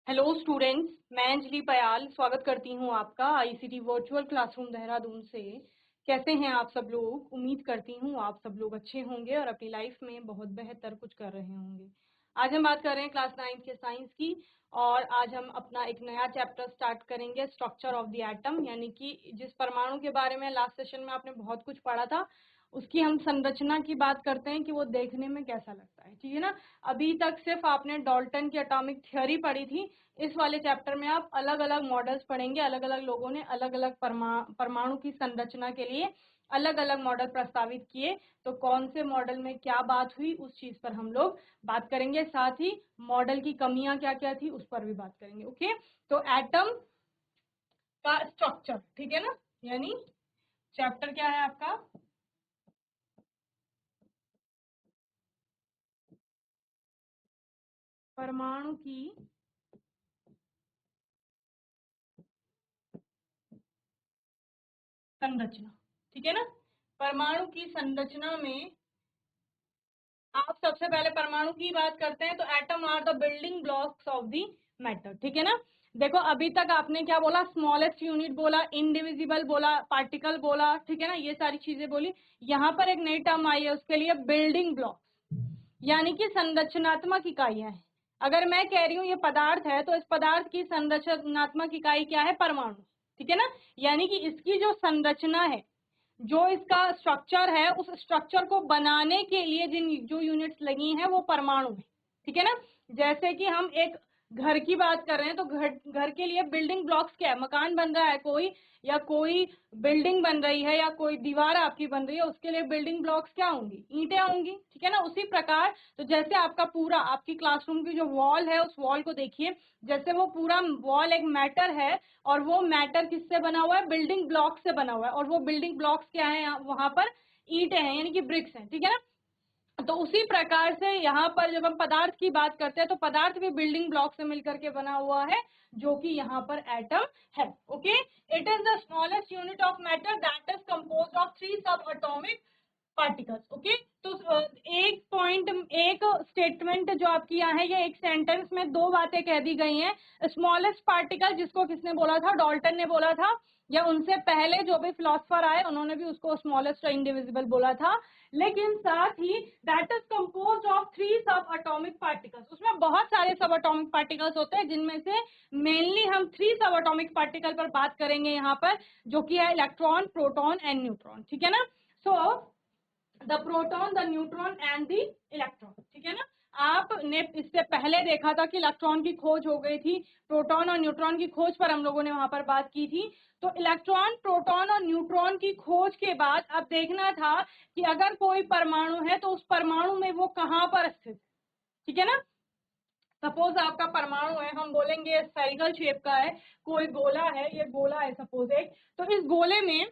Hello students, मैं अंजलि पयाल स्वागत करती हूं आपका आईसीटी वर्चुअल क्लासरूम देहरादून से। कैसे हैं आप सब लोग? उम्मीद करती हूं आप सब लोग अच्छे होंगे और अपनी लाइफ में बहुत बेहतर कुछ कर रहे होंगे। आज हम बात कर रहे हैं क्लास 9 के साइंस की और आज हम अपना एक नया चैप्टर स्टार्ट करेंगे, स्ट्रक्चर ऑफ द एटम। यानी कि जिस परमाणु के बारे में लास्ट सेशन में आपने बहुत कुछ पढ़ा था उसकी हम संरचना की बात करते हैं कि वो देखने में कैसा लगता है, ठीक है ना। अभी तक सिर्फ आपने डाल्टन की एटॉमिक थ्योरी पढ़ी थी। इस वाले चैप्टर में आप अलग अलग मॉडल्स पढ़ेंगे। अलग अलग लोगों ने अलग अलग परमाणु की संरचना के लिए अलग अलग मॉडल प्रस्तावित किए। तो कौन से मॉडल में क्या बात हुई उस चीज पर हम लोग बात करेंगे, साथ ही मॉडल की कमियां क्या क्या थी उस पर भी बात करेंगे। ओके, तो एटम का स्ट्रक्चर, ठीक है ना। यानी चैप्टर क्या है आपका? परमाणु की संरचना, ठीक है ना। परमाणु की संरचना में आप सबसे पहले परमाणु की बात करते हैं तो atom are the building blocks of the matter, ठीक है ना। देखो अभी तक आपने क्या बोला? स्मॉलेस्ट यूनिट बोला, इनडिविजिबल बोला, पार्टिकल बोला, ठीक है ना, ये सारी चीजें बोली। यहाँ पर एक नई टर्म आई है उसके लिए, बिल्डिंग ब्लॉक्स, यानी कि संरचनात्मक इकाइयां हैं। अगर मैं कह रही हूँ ये पदार्थ है तो इस पदार्थ की संरचनात्मक इकाई क्या है? परमाणु, ठीक है ना। यानी कि इसकी जो संरचना है, जो इसका स्ट्रक्चर है, उस स्ट्रक्चर को बनाने के लिए जिन जो यूनिट्स लगी हैं वो परमाणु है, ठीक है ना। जैसे कि हम एक घर की बात कर रहे हैं तो घर के लिए बिल्डिंग ब्लॉक्स क्या है? मकान बन रहा है कोई, या कोई बिल्डिंग बन रही है, या कोई दीवार आपकी बन रही है, उसके लिए बिल्डिंग ब्लॉक्स क्या होंगी? ईंटें होंगी, ठीक है ना। उसी प्रकार तो जैसे आपका पूरा आपकी क्लासरूम की जो वॉल है उस वॉल को देखिए, जैसे वो पूरा वॉल एक मैटर है और वो मैटर किससे बना हुआ है? बिल्डिंग ब्लॉक से बना हुआ है। और वो बिल्डिंग ब्लॉक्स क्या है? वहां पर ईंटें हैं, यानी कि ब्रिक्स हैं, ठीक है ना। तो उसी प्रकार से यहाँ पर जब हम पदार्थ की बात करते हैं तो पदार्थ भी बिल्डिंग ब्लॉक से मिलकर के बना हुआ है, जो कि यहाँ पर एटम है। Okay, it is the smallest unit of matter that is composed of 3 सब एटॉमिक पार्टिकल्स। ओके, तो एक पॉइंट, एक स्टेटमेंट जो आपकी यहाँ है, ये एक सेंटेंस में दो बातें कह दी गई हैं। स्मॉलेस्ट पार्टिकल जिसको किसने बोला था? डाल्टन ने बोला था, या उनसे पहले जो भी फिलोसफर आए उन्होंने भी उसको स्मॉलेस्ट और इंडिविजिबल बोला था। लेकिन साथ ही दैट इज कंपोज्ड ऑफ 3 सब एटॉमिक पार्टिकल्स, उसमें बहुत सारे सब एटॉमिक पार्टिकल्स होते हैं जिनमें से मेनली हम 3 सब एटॉमिक पार्टिकल पर बात करेंगे यहाँ पर, जो कि है इलेक्ट्रॉन, प्रोटॉन एंड न्यूट्रॉन, ठीक है ना। So the proton, the neutron and the electron, ठीक है ना। आपने इससे पहले देखा था कि इलेक्ट्रॉन की खोज हो गई थी, प्रोटॉन और न्यूट्रॉन की खोज पर हम लोगों ने वहां पर बात की थी। तो इलेक्ट्रॉन, प्रोटॉन और न्यूट्रॉन की खोज के बाद अब देखना था कि अगर कोई परमाणु है तो उस परमाणु में वो कहाँ पर स्थित है, ठीक है ना। सपोज आपका परमाणु है, हम बोलेंगे स्फेरिकल शेप का है, कोई गोला है, ये गोला है सपोज एक, तो इस गोले में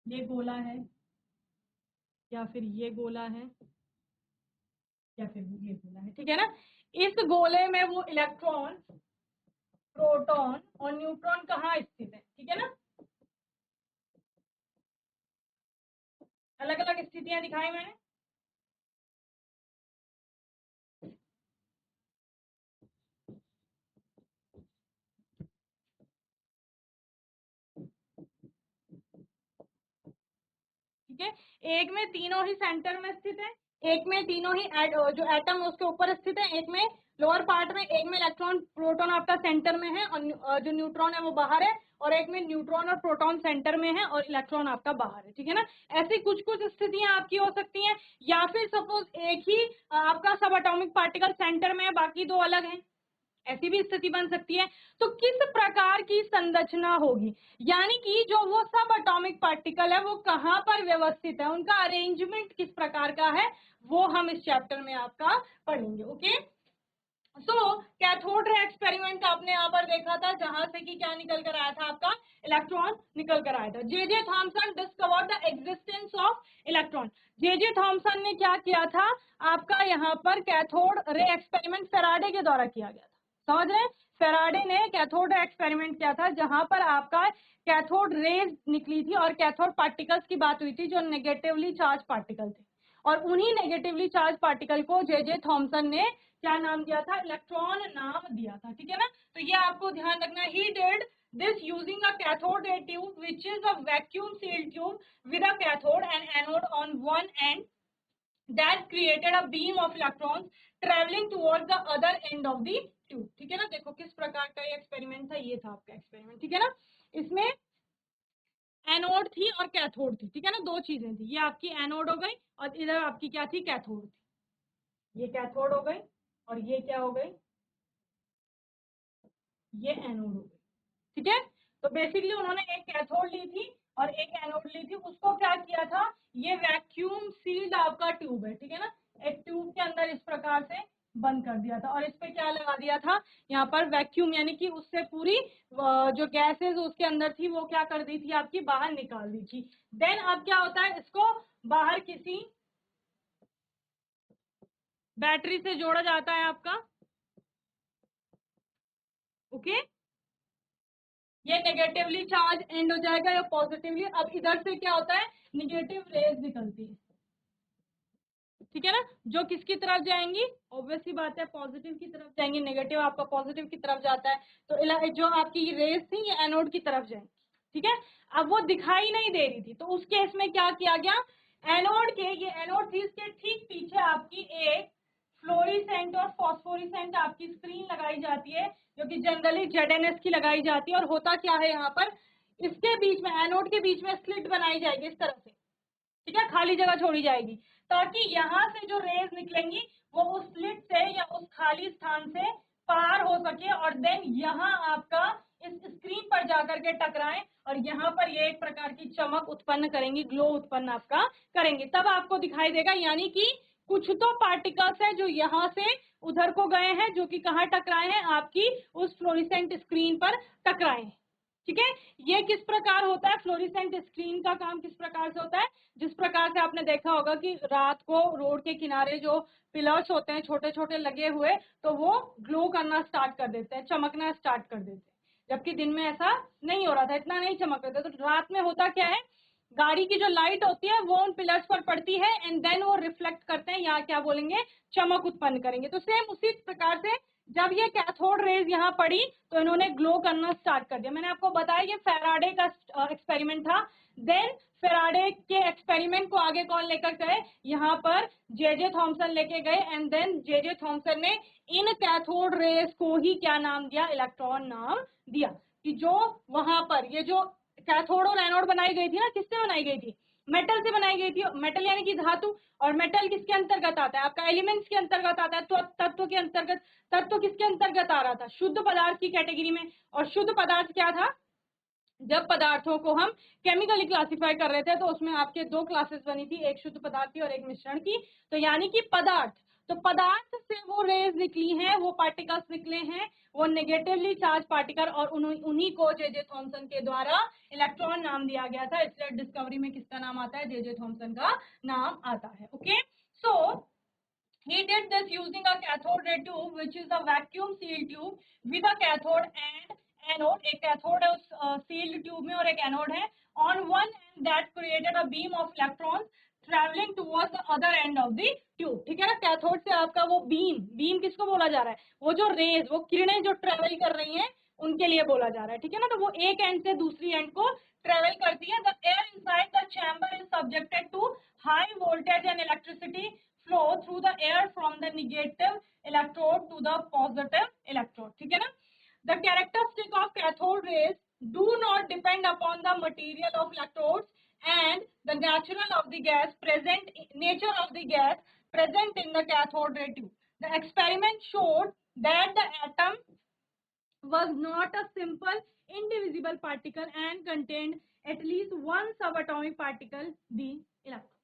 ये गोला है, या फिर ये गोला है, या फिर ये गोला है, ठीक है ना। इस गोले में वो इलेक्ट्रॉन, प्रोटॉन और न्यूट्रॉन कहाँ स्थित है, ठीक है ना। अलग अलग स्थितियां दिखाई मैंने। ठीक है, एक में तीनों ही सेंटर में स्थित है, एक में तीनों ही जो एटम है उसके ऊपर स्थित है, एक में लोअर पार्ट में, एक में इलेक्ट्रॉन प्रोटॉन आपका सेंटर में है और जो न्यूट्रॉन है वो बाहर है, और एक में न्यूट्रॉन और प्रोटॉन सेंटर में है और इलेक्ट्रॉन आपका बाहर है, ठीक है ना। ऐसी कुछ कुछ स्थितियां आपकी हो सकती हैं, या फिर सपोज एक ही आपका सब एटॉमिक पार्टिकल सेंटर में है, बाकी दो अलग हैं, ऐसी भी स्थिति बन सकती है। तो किस प्रकार की संरचना होगी, यानी कि जो वो सब एटॉमिक पार्टिकल है वो कहाँ पर व्यवस्थित है, उनका अरेंजमेंट किस प्रकार का है, वो हम इस चैप्टर में आपका पढ़ेंगे। ओके, सो कैथोड रे एक्सपेरिमेंट आपने यहाँ पर देखा था, जहां से कि क्या निकल कर आया था? आपका इलेक्ट्रॉन निकल कर आया था। J Thomson discover the existence of electron. J Thomson ने क्या किया था? आपका यहाँ पर कैथोड रे एक्सपेरिमेंट फैराडे के द्वारा किया गया था, समझ रहे हैं। फेराडे ने कैथोड एक्सपेरिमेंट किया था जहां पर आपका कैथोड रेज निकली थी और कैथोड पार्टिकल्स की बात हुई थी जो नेगेटिवली चार्ज पार्टिकल थे, और उन्हीं नेगेटिवली चार्ज पार्टिकल को जे थॉमसन ने क्या नाम दिया था, इलेक्ट्रॉन नाम दिया था। ठीक है ना, तो ये आपको ध्यान रखना। He did this using a cathode ray tube which is a vacuum sealed tube with a cathode and anode on one end that created a beam of electrons traveling towards the other end of the tube। ठीक है ना, देखो किस प्रकार का ये experiment था, ये था आपका एक्सपेरिमेंट। ठीक है ना, इसमें एनोड थी और कैथोड थी। ठीक है ना, दो चीजें थी, ये आपकी एनोड हो गई और इधर आपकी क्या थी, कैथोड थी। ये कैथोड हो गई और ये क्या हो गई, ये एनोड हो गई। ठीक है, तो बेसिकली उन्होंने एक कैथोड ली थी और एक एनोड ली थी, उसको क्या किया था, ये वैक्यूम सील्ड आपका ट्यूब है। ठीक है ना, एक ट्यूब के अंदर इस प्रकार से बंद कर दिया था और इस पे क्या लगा दिया था, यहाँ पर वैक्यूम, यानी कि उससे पूरी जो गैसेज उसके अंदर थी वो क्या कर दी थी, आपकी बाहर निकाल दी थी। देन अब क्या होता है, इसको बाहर किसी बैटरी से जोड़ा जाता है आपका। ओके, ये नेगेटिवली चार्ज एंड हो जाएगा या पॉजिटिवली। अब इधर से क्या होता है, नेगेटिव रेज निकलती है। ठीक है ना, जो किसकी तरफ जाएंगी, ऑब्वियस सी बात है पॉजिटिव की तरफ जाएंगी, नेगेटिव आपका पॉजिटिव की तरफ जाता है, तो जो आपकी रेज थी ये एनोड की तरफ जाएंगी। ठीक है, अब वो दिखाई नहीं दे रही थी, तो उस केस में क्या किया गया, एनोड के, ये एनोड थी, इसके ठीक पीछे आपकी एक फ्लोरिसेंट और फॉस्फोरिसेंट आपकी स्क्रीन लगाई जाती है, जो कि जनरली ZNS की लगाई जाती है। और होता क्या है, यहाँ पर इसके बीच में, एनोड के बीच में स्लिट बनाई जाएगी इस तरह से। ठीक है, खाली जगह छोड़ी जाएगी ताकि यहाँ से जो रेज निकलेंगी वो उस स्लिट से या उस खाली स्थान से पार हो सके और देन यहाँ आपका इस स्क्रीन पर जाकर के टकराएं और यहाँ पर ये एक प्रकार की चमक उत्पन्न करेंगी, ग्लो उत्पन्न आपका करेंगे, तब आपको दिखाई देगा। यानी कि कुछ तो पार्टिकल्स है जो यहाँ से उधर को गए हैं, जो कि कहाँ टकराए हैं, आपकी उस फ्लोरिसेंट स्क्रीन पर टकराए हैं। ठीक है, ये किस प्रकार होता है, फ्लोरिसेंट स्क्रीन का काम किस प्रकार से होता है, जिस प्रकार से आपने देखा होगा कि रात को रोड के किनारे जो पिलर्स होते हैं छोटे छोटे लगे हुए, तो वो ग्लो करना स्टार्ट कर देते हैं, चमकना स्टार्ट कर देते हैं, जबकि दिन में ऐसा नहीं हो रहा था, इतना नहीं चमक रहा था। तो रात में होता क्या है, गाड़ी की जो लाइट होती है वो उन पिलर्स पर पड़ती है एंड देन वो रिफ्लेक्ट करते हैं, या क्या बोलेंगे, चमक उत्पन्न करेंगे। तो सेम उसी प्रकार से जब ये कैथोड रेज यहाँ पड़ी तो इन्होंने ग्लो करना स्टार्ट कर दिया। मैंने आपको बताया ये फेराडे का एक्सपेरिमेंट था। देन फेराडे के एक्सपेरिमेंट को आगे कौन लेकर गए, यहाँ पर जे थॉमसन लेके गए एंड देन जे थॉमसन ने इन कैथोड रेज को ही क्या नाम दिया, इलेक्ट्रॉन नाम दिया। कि जो वहां पर ये जो कैथोड और एनोड बनाई गई थी ना, किससे बनाई गई थी, मेटल से बनाई गई थी। मेटल यानी कि धातु, और मेटल किसके अंतर्गत आता है, आपका एलिमेंट्स के अंतर्गत आता है, तो तत्व के अंतर्गत। तत्व किसके अंतर्गत आ रहा था, शुद्ध पदार्थ की कैटेगरी में। और शुद्ध पदार्थ क्या था, जब पदार्थों को हम केमिकली क्लासिफाई कर रहे थे तो उसमें आपके दो क्लासेस बनी थी, एक शुद्ध पदार्थ की और एक मिश्रण की। तो यानी कि पदार्थ, तो पदार्थ से वो रेज निकली हैं, वो पार्टिकल्स निकले हैं, वो नेगेटिवली चार्ज पार्टिकल, और उन्हीं को जे थॉमसन के द्वारा इलेक्ट्रॉन नाम दिया गया था। इसलिए डिस्कवरी में किसका नाम आता है, जे थॉमसन का नाम आता है। Okay, so he did this using a cathode ray tube which is a vacuum sealed tube with a cathode and anode. एक कैथोड है उस सील्ड ट्यूब में और एक एनोड है। On one and that created a beam of electrons travelling towards the other end of the tube. ठीक है ना, कैथोड से आपका वो बीम, बीम किसको बोला जा रहा है, वो जो रेज, वो किरणें जो ट्रेवल कर रही हैं उनके लिए बोला जा रहा है। ठीक है ना, तो वो एक एंड से दूसरी एंड को ट्रेवल करती है। The air inside the chamber is subjected to high voltage and electricity flow through the air from the negative electrode to the positive electrode। ठीक है ना, the characteristic of cathode rays do not depend upon the material of electrodes and the nature of the gas present in the cathode ray tube। The experiment showed that the atom was not a simple indivisible particle and contained at least one subatomic particle, the electron।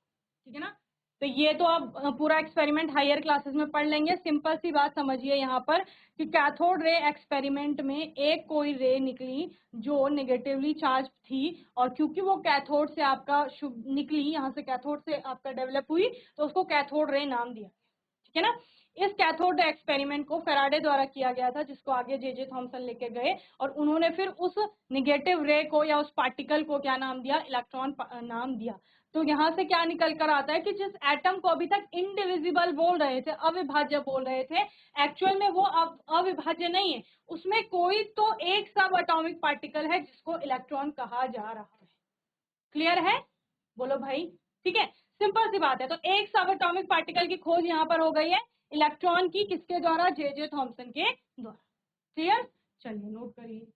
ठीक है ना, तो ये तो आप पूरा experiment higher classes में पढ़ लेंगे। सिंपल सी बात समझिए यहाँ पर कि कैथोड रे एक्सपेरिमेंट में एक कोई रे निकली जो नेगेटिवली चार्ज थी, और क्योंकि वो कैथोड से आपका निकली, यहाँ से कैथोड से आपका डेवलप हुई, तो उसको कैथोड रे नाम दिया। ठीक है ना, इस कैथोड एक्सपेरिमेंट को फेराडे द्वारा किया गया था, जिसको आगे जे थॉमसन लेके गए, और उन्होंने फिर उस निगेटिव रे को या उस पार्टिकल को क्या नाम दिया, इलेक्ट्रॉन नाम दिया। तो यहाँ से क्या निकल कर आता है कि जिस एटम को अभी तक इनडिविजिबल बोल रहे थे, अविभाज्य बोल रहे थे, एक्चुअल में वो अब अविभाज्य नहीं है, उसमें कोई तो एक सब अटोमिक पार्टिकल है जिसको इलेक्ट्रॉन कहा जा रहा है। क्लियर है? बोलो भाई। ठीक है, सिंपल सी बात है। तो एक सब एटॉमिक पार्टिकल की खोज यहाँ पर हो गई है, इलेक्ट्रॉन की, किसके द्वारा, जे थॉमसन के द्वारा। क्लियर? चलिए नोट करिए।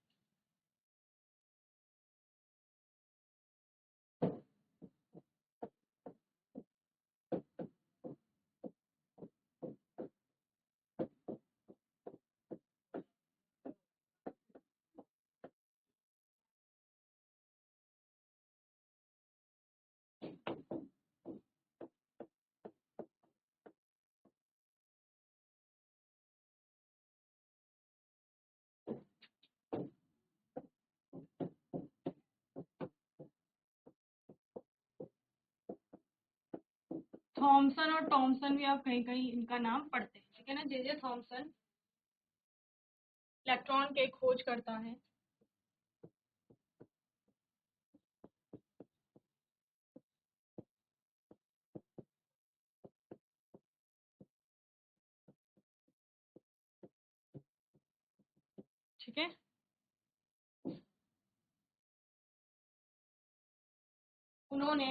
थॉमसन और टॉमसन भी आप कहीं कहीं इनका नाम पढ़ते हैं, ठीक है ना। जे थॉमसन इलेक्ट्रॉन के खोज करता है। ठीक है, उन्होंने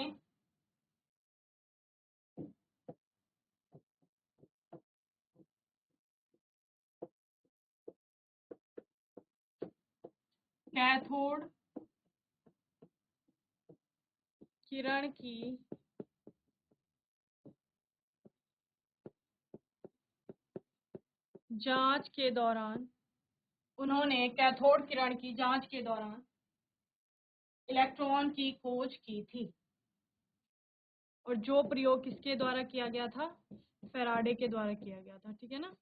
कैथोड किरण की जांच के दौरान, उन्होंने कैथोड किरण की जांच के दौरान इलेक्ट्रॉन की खोज की थी। और जो प्रयोग किसके द्वारा किया गया था, फेराडे के द्वारा किया गया था। ठीक है ना।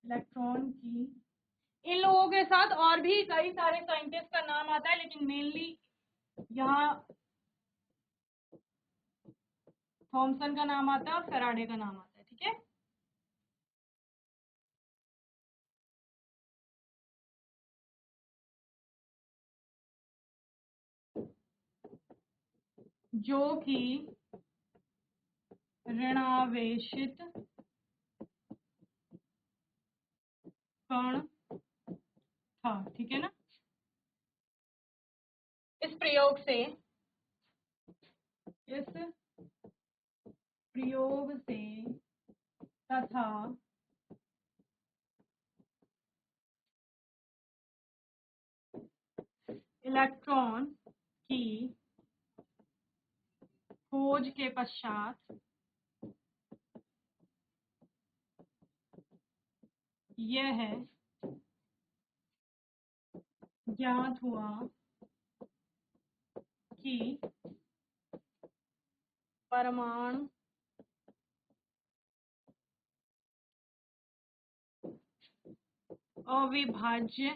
इलेक्ट्रॉन की, इन लोगों के साथ और भी कई सारे साइंटिस्ट का नाम आता है, लेकिन मेनली यहाँ थॉमसन का नाम आता है और फेराडे का नाम आता है। ठीक है, जो कि ऋणावेशित कण था। ठीक है ना। इस प्रयोग से तथा इलेक्ट्रॉन की खोज के पश्चात यह ज्ञात हुआ कि परमाणु अविभाज्य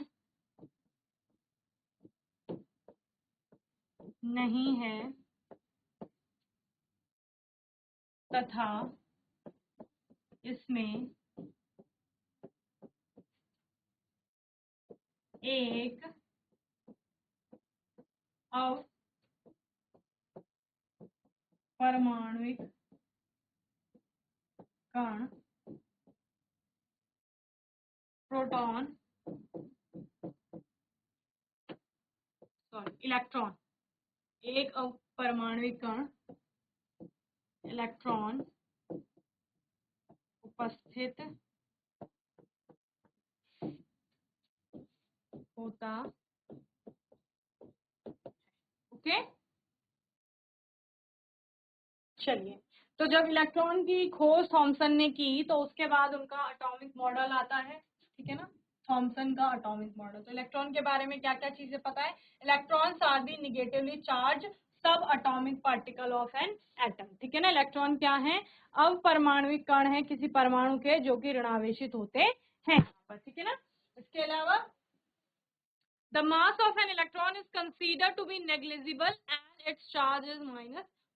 नहीं है तथा इसमें एक अपरमाणुक कण, प्रोटॉन, इलेक्ट्रॉन, एक अपरमाणुक कण इलेक्ट्रॉन उपस्थित होता। ओके, चलिए। तो जब इलेक्ट्रॉन की खोज थॉमसन ने की, तो उसके बाद उनका एटॉमिक मॉडल आता है। ठीक है ना, थॉमसन का एटॉमिक मॉडल। तो इलेक्ट्रॉन के बारे में क्या क्या चीजें पता है। Electrons are the negatively charge subatomic particle of an atom. ठीक है ना। इलेक्ट्रॉन क्या है, अपरमाणुक कण है किसी परमाणु के, जो कि ऋणावेशित होते हैं। ठीक है ना। इसके अलावा the mass of an electron is considered to be negligible and its charge is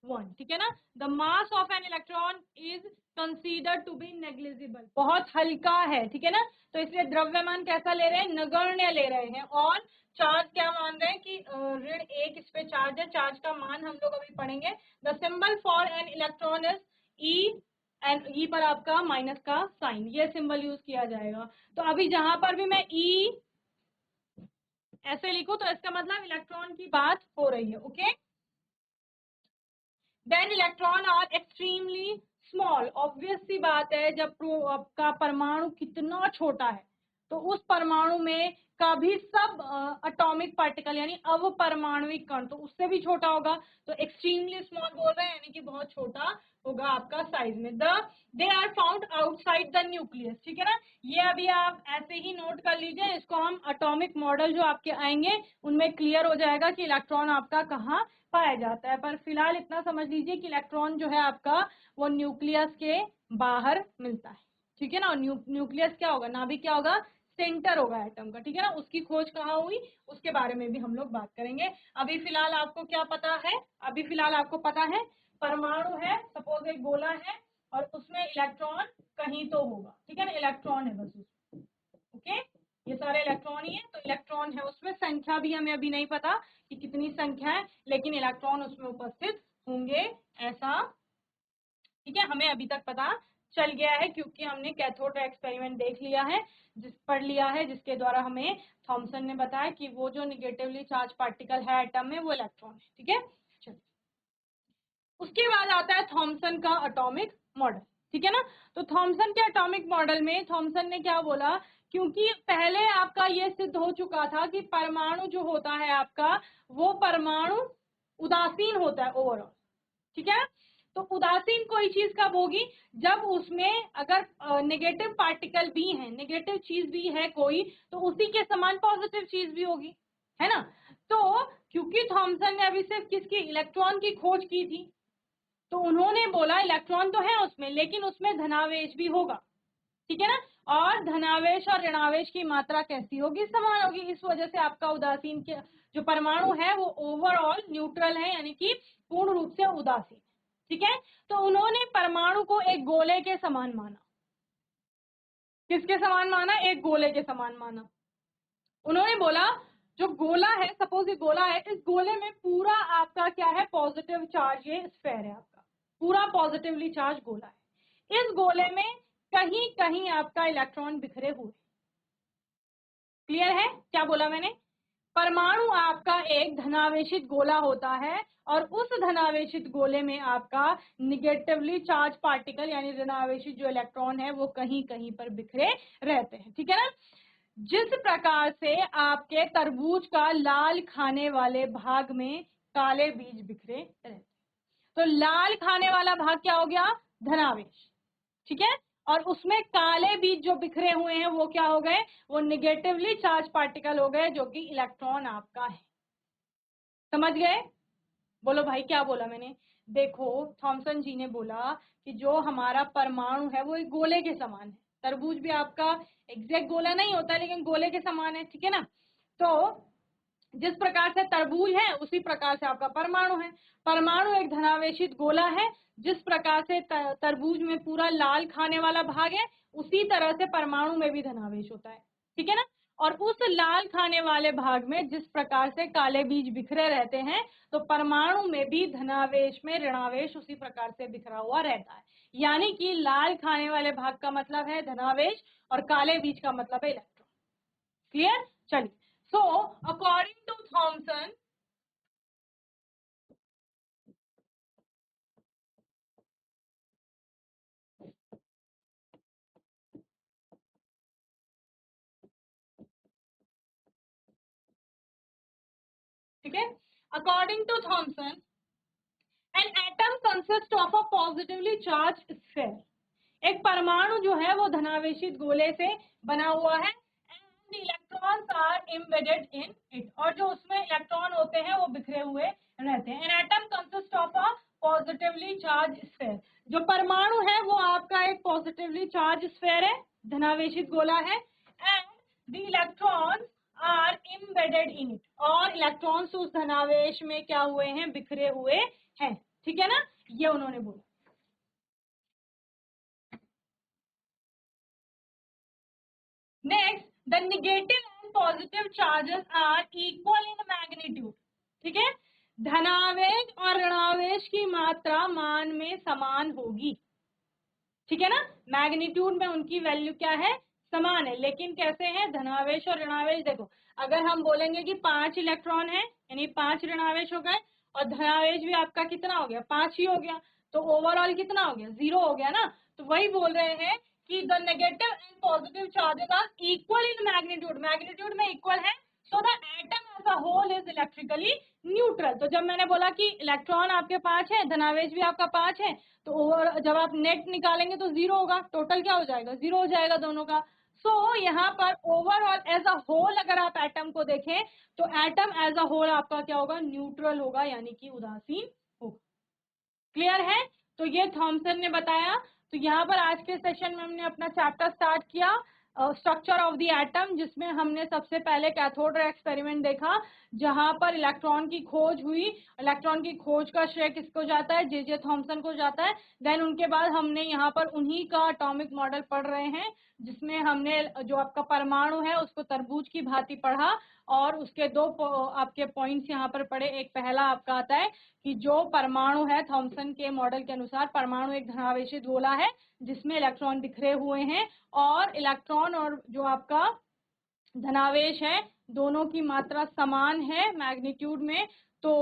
1, ठीक है ना। The mass of an electron is consider to be negligible, बहुत हल्का है, ठीक है ना। तो इसलिए द्रव्यमान कैसा ले रहे हैं, नगण्य ले रहे हैं। और चार्ज क्या मान रहे हैं कि ऋण 1 इस पे चार्ज है, चार्ज का मान हम लोग अभी पढ़ेंगे। The symbol for an electron is e, and e पर आपका माइनस का साइन, ये सिंबल यूज किया जाएगा। तो अभी जहां पर भी मैं ई ऐसे लिखूं तो इसका मतलब इलेक्ट्रॉन की बात हो रही है, okay. Then electron are extremely small, obvious सी बात है, जब आपका परमाणु कितना छोटा है तो उस परमाणु में का भी सब एटॉमिक पार्टिकल यानी अवपरमाणुविक कण तो उससे भी छोटा होगा। तो एक्सट्रीमली स्मॉल बोल रहे हैं यानी कि बहुत छोटा होगा आपका साइज में। They are found outside the nucleus, ठीक है ना। ये अभी आप ऐसे ही नोट कर लीजिए, इसको हम एटॉमिक मॉडल जो आपके आएंगे उनमें क्लियर हो जाएगा कि इलेक्ट्रॉन आपका कहाँ पाया जाता है। पर फिलहाल इतना समझ लीजिए कि इलेक्ट्रॉन जो है आपका वो न्यूक्लियस के बाहर मिलता है, ठीक है ना। और न्यूक्लियस क्या होगा, नाभिक क्या होगा, सेंटर होगा एटम का, ठीक है ना। उसकी खोज कहाँ हुई उसके बारे में भी हम लोग बात करेंगे। अभी फिलहाल आपको क्या पता है, अभी फिलहाल आपको पता है परमाणु है, सपोज एक गोला है और उसमें इलेक्ट्रॉन कहीं तो होगा, ठीक है ना। इलेक्ट्रॉन है बस उसमें, ओके। ये सारे इलेक्ट्रॉन ही है, तो इलेक्ट्रॉन है उसमें, संख्या भी हमें अभी नहीं पता कि कितनी संख्या है, लेकिन इलेक्ट्रॉन उसमें उपस्थित होंगे ऐसा, ठीक है, हमें अभी तक पता चल गया है क्योंकि हमने कैथोड एक्सपेरिमेंट देख लिया है, पढ़ लिया है, जिसके द्वारा हमें थॉमसन ने बताया कि वो जो निगेटिवली चार्ज पार्टिकल है एटम में वो इलेक्ट्रॉन है, ठीक है। चलिए, उसके बाद आता है थॉमसन का एटॉमिक मॉडल, ठीक है ना। तो थॉमसन के एटॉमिक मॉडल में थॉमसन ने क्या बोला, क्योंकि पहले आपका ये सिद्ध हो चुका था कि परमाणु जो होता है आपका वो परमाणु उदासीन होता है ओवरऑल, ठीक है। तो उदासीन कोई चीज कब होगी, जब उसमें अगर नेगेटिव पार्टिकल भी है, नेगेटिव चीज भी है कोई, तो उसी के समान पॉजिटिव चीज भी होगी, है ना। तो क्योंकि थॉमसन ने अभी सिर्फ किसकी, इलेक्ट्रॉन की खोज की थी, तो उन्होंने बोला इलेक्ट्रॉन तो है उसमें लेकिन उसमें धनावेश भी होगा, ठीक है ना। और धनावेश और ऋणावेश की मात्रा कैसी होगी, समान होगी। इस वजह से आपका उदासीन के जो परमाणु है वो ओवरऑल न्यूट्रल है, यानी कि पूर्ण रूप से उदासीन, ठीक है। तो उन्होंने परमाणु को एक गोले के समान माना, किसके समान माना, एक गोले के समान माना। उन्होंने बोला जो गोला है, सपोज ये गोला है, इस गोले में पूरा आपका क्या है, पॉजिटिव चार्ज, ये स्फेयर है आपका, पूरा पॉजिटिवली चार्ज गोला है। इस गोले में कहीं कहीं आपका इलेक्ट्रॉन बिखरे हुए, क्लियर है क्या बोला मैंने। परमाणु आपका एक धनावेशित गोला होता है और उस धनावेशित गोले में आपका निगेटिवली चार्ज पार्टिकल यानी ऋणावेशित जो इलेक्ट्रॉन है वो कहीं कहीं पर बिखरे रहते हैं, ठीक है ना। जिस प्रकार से आपके तरबूज का लाल खाने वाले भाग में काले बीज बिखरे रहते, तो लाल खाने वाला भाग क्या हो गया, धनावेश, ठीक है। और उसमें काले बीज जो बिखरे हुए हैं वो क्या हो गए, वो निगेटिवली चार्ज पार्टिकल हो गए, जो कि इलेक्ट्रॉन आपका है। समझ गए, बोलो भाई क्या बोला मैंने। देखो थॉमसन जी ने बोला कि जो हमारा परमाणु है वो एक गोले के समान है, तरबूज भी आपका एग्जैक्ट गोला नहीं होता लेकिन गोले के समान है, ठीक है ना। तो जिस प्रकार से तरबूज है उसी प्रकार से आपका परमाणु है, परमाणु एक धनावेशित गोला है, जिस प्रकार से तरबूज में पूरा लाल खाने वाला भाग है उसी तरह से परमाणु में भी धनावेश होता है, ठीक है ना। और उस लाल खाने वाले भाग में जिस प्रकार से काले बीज बिखरे रहते हैं, तो परमाणु में भी धनावेश में ऋणावेश उसी प्रकार से बिखरा हुआ रहता है। यानी कि लाल खाने वाले भाग का मतलब है धनावेश और काले बीज का मतलब है इलेक्ट्रॉन, क्लियर। चलिए, सो अकॉर्डिंग टू थॉमसन, ठीक है, according to Thomson an atom consist of a positively charge sphere, एक परमाणु जो है वो धनावेशित गोले से बना हुआ है, and electrons are embedded in it, और जो उसमें इलेक्ट्रॉन होते हैं वो बिखरे हुए रहते हैं। N atom consist of a positively charge sphere, जो परमाणु है वो आपका एक पॉजिटिवली चार्ज स्फेयर है, धनावेशित गोला है, and the electrons are embedded in it, और इलेक्ट्रॉन्स उस धनावेश में क्या हुए हैं, बिखरे हुए हैं, ठीक है ना, ये उन्होंने बोला। Next, the negative and positive charges are equal in magnitude. ठीक है, धनावेश और ऋणावेश की मात्रा मान में समान होगी। ठीक है ना, मैग्नीट्यूड में उनकी वैल्यू क्या है, समान है, लेकिन कैसे है, धनावेश और ऋणावेश। देखो अगर हम बोलेंगे कि 5 इलेक्ट्रॉन है यानी 5 ऋणावेश हो गए और धनावेश भी आपका कितना हो गया, 5 ही हो गया, तो ओवरऑल कितना हो गया, 0 हो गया ना। तो वही बोल रहे हैं कि the negative and positive charges are equal in magnitude, magnitude में इक्वल है, so the atom as a whole is electrically neutral. तो जब मैंने बोला कि इलेक्ट्रॉन आपके 5 है, धनावेश भी आपका 5 है, तो ओवर जब आप नेट निकालेंगे तो 0 होगा, टोटल क्या हो जाएगा, 0 हो जाएगा दोनों का। सो यहाँ पर ओवरऑल एज अ होल अगर आप एटम को देखें तो एटम एज अ होल आपका क्या होगा, न्यूट्रल होगा, यानी कि उदासीन होगा। क्लियर है, तो ये थॉमसन ने बताया। तो यहाँ पर आज के सेशन में हमने अपना चैप्टर स्टार्ट किया, स्ट्रक्चर ऑफ द एटम, जिसमें हमने सबसे पहले कैथोड रे एक्सपेरिमेंट देखा, जहां पर इलेक्ट्रॉन की खोज हुई। इलेक्ट्रॉन की खोज का श्रेय किसको जाता है, जे थॉमसन को जाता है। देन उनके बाद हमने यहाँ पर उन्हीं का एटॉमिक मॉडल पढ़ रहे हैं, जिसमें हमने जो आपका परमाणु है उसको तरबूज की भांति पढ़ा, और उसके दो आपके पॉइंट्स यहाँ पर पढ़े। एक पहला आपका आता है कि जो परमाणु है, थॉमसन के मॉडल के अनुसार परमाणु एक धनावेशित गोला है जिसमें इलेक्ट्रॉन बिखरे हुए हैं, और इलेक्ट्रॉन और जो आपका धनावेश है दोनों की मात्रा समान है मैग्नीट्यूड में। तो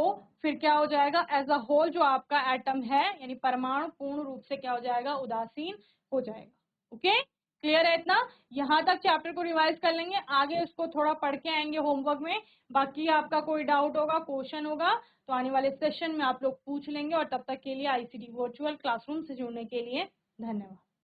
फिर क्या हो जाएगा, एज अ होल जो आपका एटम है यानी परमाणु पूर्ण रूप से क्या हो जाएगा, उदासीन हो जाएगा। ओके, क्लियर है इतना। यहाँ तक चैप्टर को रिवाइज कर लेंगे, आगे उसको थोड़ा पढ़ के आएंगे होमवर्क में। बाकी आपका कोई डाउट होगा, क्वेश्चन होगा, तो आने वाले सेशन में आप लोग पूछ लेंगे। और तब तक के लिए आईसीटी वर्चुअल क्लासरूम से जुड़ने के लिए धन्यवाद।